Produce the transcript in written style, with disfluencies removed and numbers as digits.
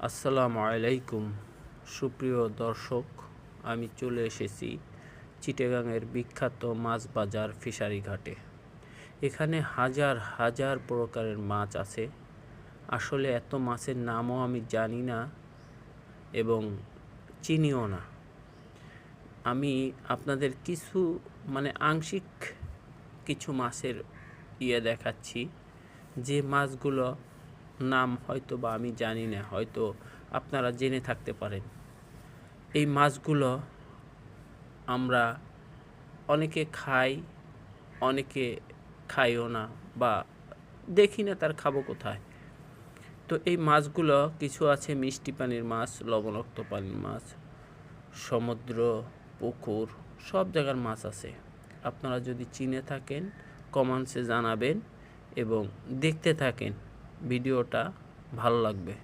আসসালামু আলাইকুম সুপ্রিয় দর্শক, আমি চলে এসেছি চিটাগাংয়ের বিখ্যাত মাছ বাজার ফিশারি ঘাটে। এখানে হাজার হাজার প্রকারের মাছ আছে। আসলে এত মাছের নামও আমি জানি না এবং চিনিও না। আমি আপনাদের কিছু আংশিক কিছু মাছের দেখাচ্ছি, যে মাছগুলো নাম হয়তো বা আমি জানি না, হয়তো আপনারা জেনে থাকতে পারেন। এই মাছগুলো আমরা অনেকে খাই, অনেকে খাইও না, বা দেখি না তার খাবো কোথায়। তো এই মাছগুলো কিছু আছে মিষ্টি পানির মাছ, লবণাক্ত পানির মাছ, সমুদ্র, পুকুর, সব জায়গার মাছ আছে। আপনারা যদি চিনে থাকেন কমেন্টসে জানাবেন এবং দেখতে থাকেন, ভিডিওটা ভালো লাগবে।